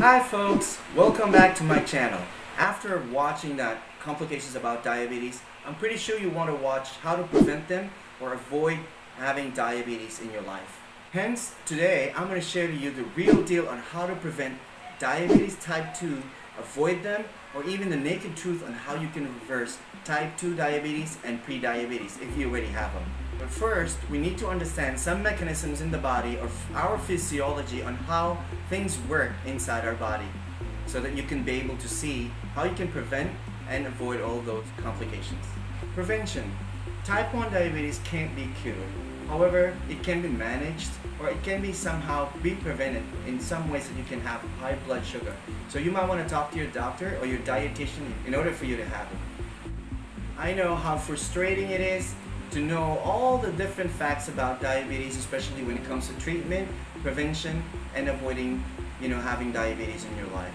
Hi folks, welcome back to my channel. After watching that complications about diabetes, I'm pretty sure you want to watch how to prevent them or avoid having diabetes in your life. Hence, today I'm going to share to you the real deal on how to prevent diabetes type 2, avoid them, or even the naked truth on how you can reverse type 2 diabetes and pre-diabetes if you already have them. But first, we need to understand some mechanisms in the body of our physiology on how things work inside our body so that you can be able to see how you can prevent and avoid all those complications. Prevention. Type 1 diabetes can't be cured. However, it can be managed or it can be somehow be prevented in some ways that you can have high blood sugar. So you might want to talk to your doctor or your dietitian in order for you to have it. I know how frustrating it is to know all the different facts about diabetes, especially when it comes to treatment, prevention, and avoiding, having diabetes in your life.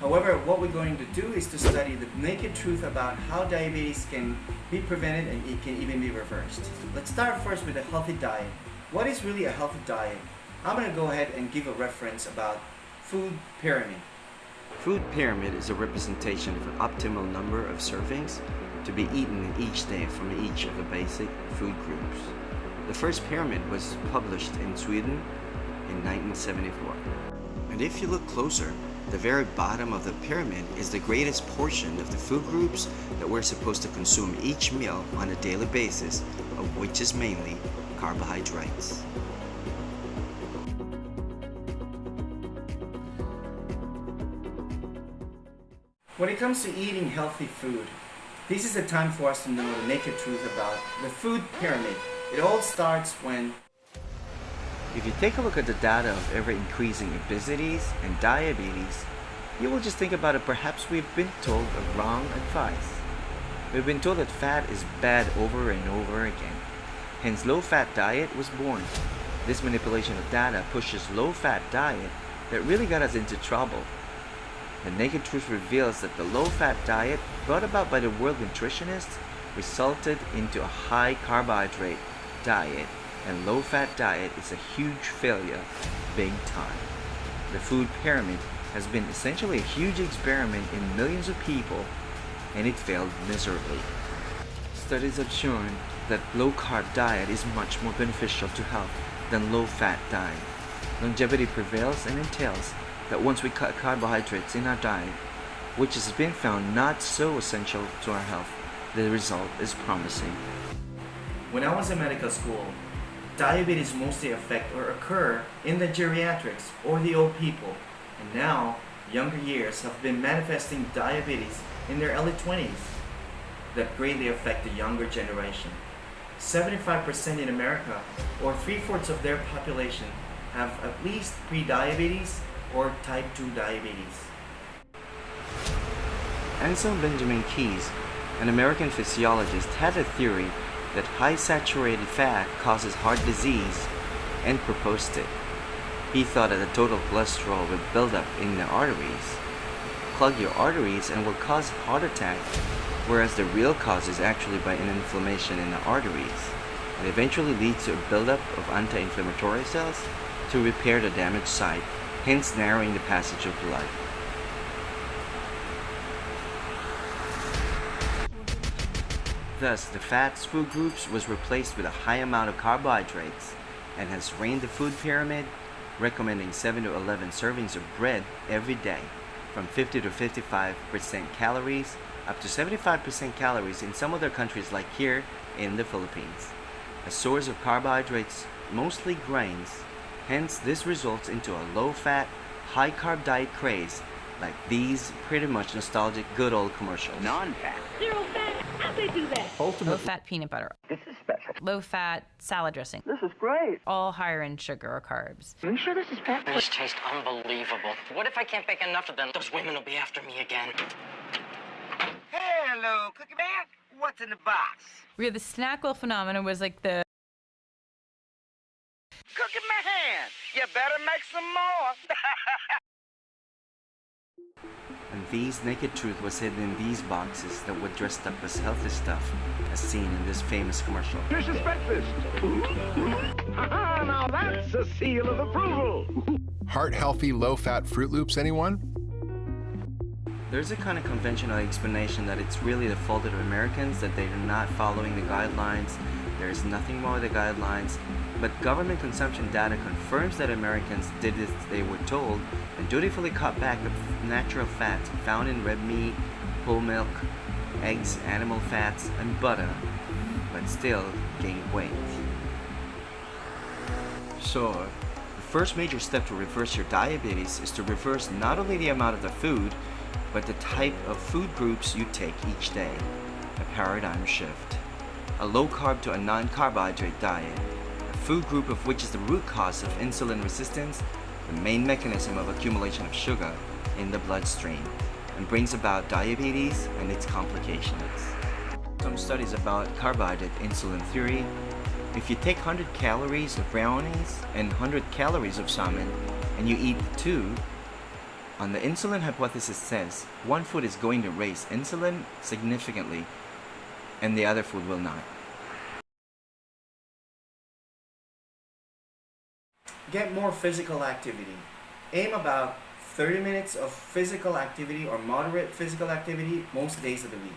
However, what we're going to do is to study the naked truth about how diabetes can be prevented and it can even be reversed. Let's start first with a healthy diet. What is really a healthy diet? I'm going to go ahead and give a reference about food pyramid. Food pyramid is a representation of an optimal number of servings to be eaten each day from each of the basic food groups. The first pyramid was published in Sweden in 1974. And if you look closer, the very bottom of the pyramid is the greatest portion of the food groups that we're supposed to consume each meal on a daily basis, of which is mainly carbohydrates. When it comes to eating healthy food, this is a time for us to know the naked truth about the food pyramid. It all starts when If you take a look at the data of ever-increasing obesities and diabetes, you will just think about it. Perhaps we've been told a wrong advice. We've been told that fat is bad over and over again. Hence, low-fat diet was born. This manipulation of data pushes low-fat diet that really got us into trouble. The naked truth reveals that the low-fat diet brought about by the world nutritionists resulted into a high carbohydrate diet, and low-fat diet is a huge failure, big time. The food pyramid has been essentially a huge experiment in millions of people, and it failed miserably. Studies have shown that low-carb diet is much more beneficial to health than low-fat diet. Longevity prevails and entails that once we cut carbohydrates in our diet, which has been found not so essential to our health, the result is promising. When I was in medical school, diabetes mostly affect or occur in the geriatrics or the old people, and now younger years have been manifesting diabetes in their early 20s that greatly affect the younger generation. 75% in America, or 3/4 of their population, have at least pre-diabetes or type 2 diabetes. Anselm Benjamin Keyes, an American physiologist, had a theory that high saturated fat causes heart disease and proposed it. He thought that the total cholesterol would build up in the arteries, clog your arteries, and will cause heart attack, whereas the real cause is actually by an inflammation in the arteries, and eventually leads to a buildup of anti-inflammatory cells to repair the damaged site, hence narrowing the passage of blood. Thus, the fats food groups was replaced with a high amount of carbohydrates and has reigned the food pyramid, recommending 7 to 11 servings of bread every day, from 50 to 55% calories, up to 75% calories in some other countries like here in the Philippines. A source of carbohydrates, mostly grains, hence this results into a low-fat, high-carb diet craze like these pretty much nostalgic good old commercials. Non-fat. Zero fat? How'd they do that? Low-fat peanut butter. This is special. Low-fat salad dressing. This is great. All higher in sugar or carbs. Are you sure this is fat? This tastes unbelievable. What if I can't bake enough of them? Those women will be after me again. Hello, Cookie Man. What's in the box? Where the snack bowl phenomenon was like the Cookie Man, you better make some more. And these naked truth was hidden in these boxes that were dressed up as healthy stuff, as seen in this famous commercial. Nutritious breakfast. Now that's a seal of approval. Heart-healthy, low-fat Fruit Loops, anyone? There's a kind of conventional explanation that it's really the fault of Americans that they are not following the guidelines. There is nothing wrong with the guidelines, but government consumption data confirms that Americans did as they were told and dutifully cut back the natural fats found in red meat, whole milk, eggs, animal fats, and butter, but still gained weight. So, the first major step to reverse your diabetes is to reverse not only the amount of the food, but the type of food groups you take each day. A paradigm shift. A low-carb to a non-carbohydrate diet. A food group of which is the root cause of insulin resistance, the main mechanism of accumulation of sugar in the bloodstream, and brings about diabetes and its complications. Some studies about carbohydrate insulin theory. If you take 100 calories of brownies and 100 calories of salmon, and you eat the two, on the insulin hypothesis says one food is going to raise insulin significantly and the other food will not. Get more physical activity. Aim about 30 minutes of physical activity or moderate physical activity most days of the week.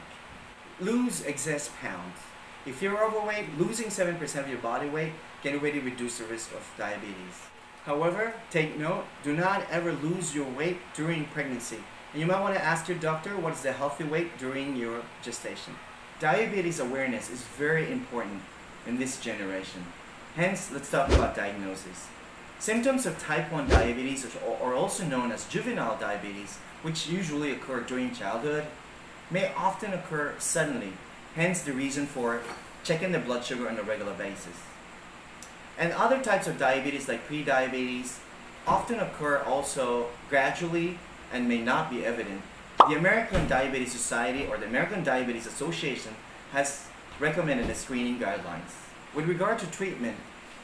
Lose excess pounds. If you're overweight, losing 7% of your body weight can already reduce the risk of diabetes. However, take note, do not ever lose your weight during pregnancy. And you might want to ask your doctor what is the healthy weight during your gestation. Diabetes awareness is very important in this generation. Hence, let's talk about diagnosis. Symptoms of type 1 diabetes are also known as juvenile diabetes, which usually occur during childhood, may often occur suddenly, hence the reason for checking the blood sugar on a regular basis. And other types of diabetes like pre-diabetes often occur also gradually and may not be evident. The American Diabetes Society or the American Diabetes Association has recommended the screening guidelines. With regard to treatment,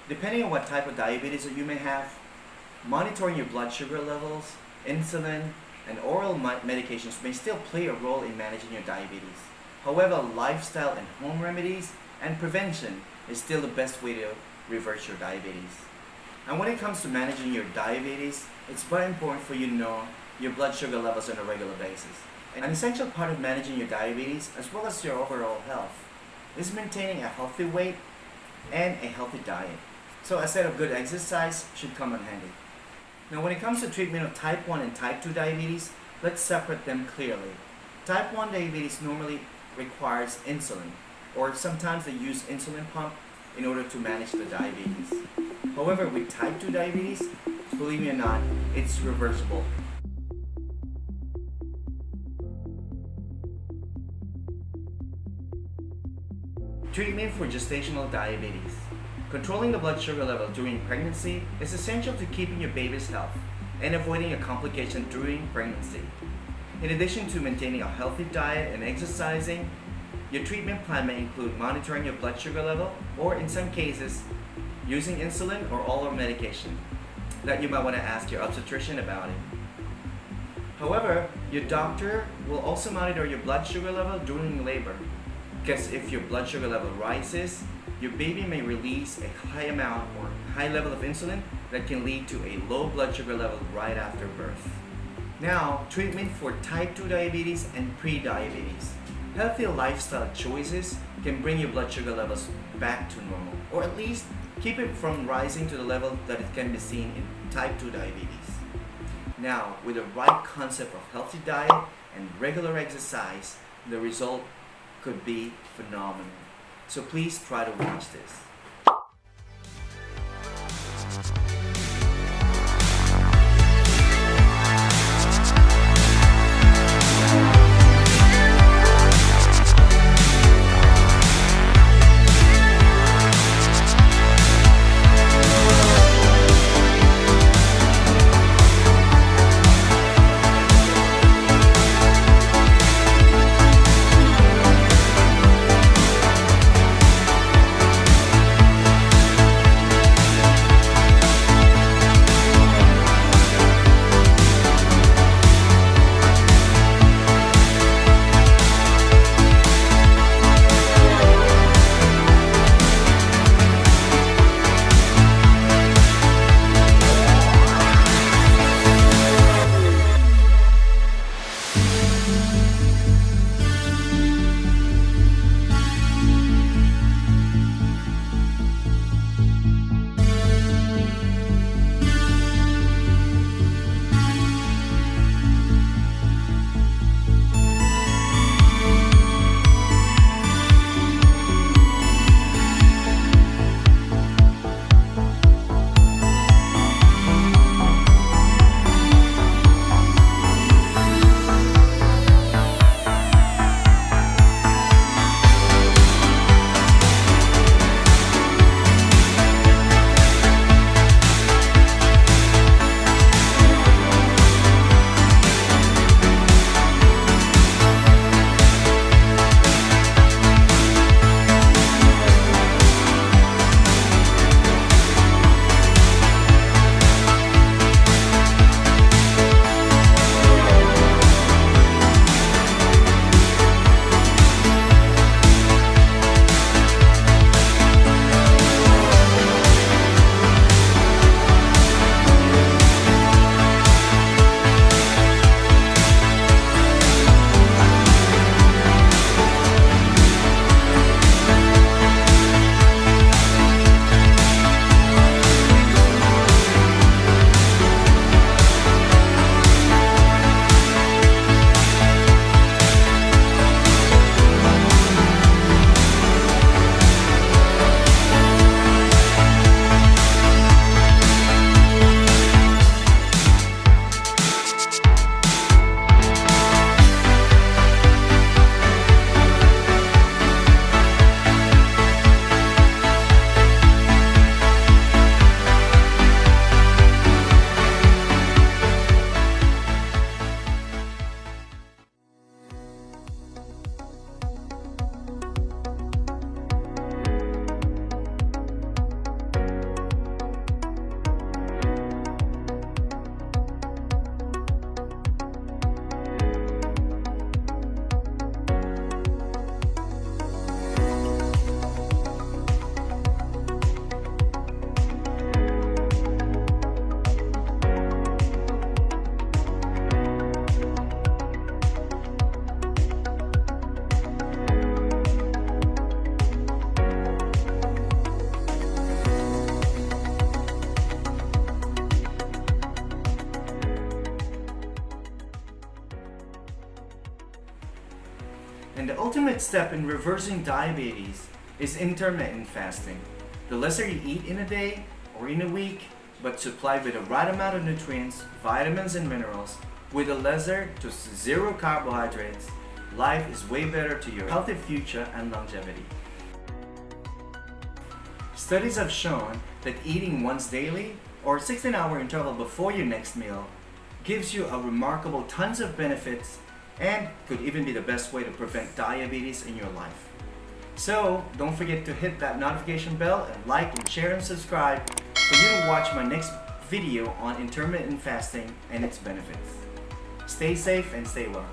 depending on what type of diabetes that you may have, monitoring your blood sugar levels, insulin, and oral medications may still play a role in managing your diabetes. However, lifestyle and home remedies and prevention is still the best way to reverse your diabetes. And when it comes to managing your diabetes, it's very important for you to know your blood sugar levels on a regular basis. An essential part of managing your diabetes, as well as your overall health, is maintaining a healthy weight and a healthy diet. So a set of good exercise should come in handy. Now when it comes to treatment of type 1 and type 2 diabetes, let's separate them clearly. Type 1 diabetes normally requires insulin, or sometimes they use insulin pump in order to manage the diabetes. However, with type 2 diabetes, believe me or not, it's reversible. Treatment for gestational diabetes. Controlling the blood sugar level during pregnancy is essential to keeping your baby's health and avoiding a complication during pregnancy. In addition to maintaining a healthy diet and exercising, your treatment plan may include monitoring your blood sugar level, or in some cases, using insulin or oral medication that you might want to ask your obstetrician about it. However, your doctor will also monitor your blood sugar level during labor, because if your blood sugar level rises, your baby may release a high amount or high level of insulin that can lead to a low blood sugar level right after birth. Now, treatment for type 2 diabetes and pre-diabetes. Healthy lifestyle choices can bring your blood sugar levels back to normal, or at least keep it from rising to the level that it can be seen in type 2 diabetes. Now, with the right concept of healthy diet and regular exercise, the result could be phenomenal. So please try to watch this. And the ultimate step in reversing diabetes is intermittent fasting. The lesser you eat in a day or in a week, but supplied with the right amount of nutrients, vitamins, and minerals, with a lesser to zero carbohydrates, life is way better to your healthy future and longevity. Studies have shown that eating once daily or 16-hour interval before your next meal gives you a remarkable tons of benefits and could even be the best way to prevent diabetes in your life. So don't forget to hit that notification bell and like and share and subscribe for you to watch my next video on intermittent fasting and its benefits. Stay safe and stay well.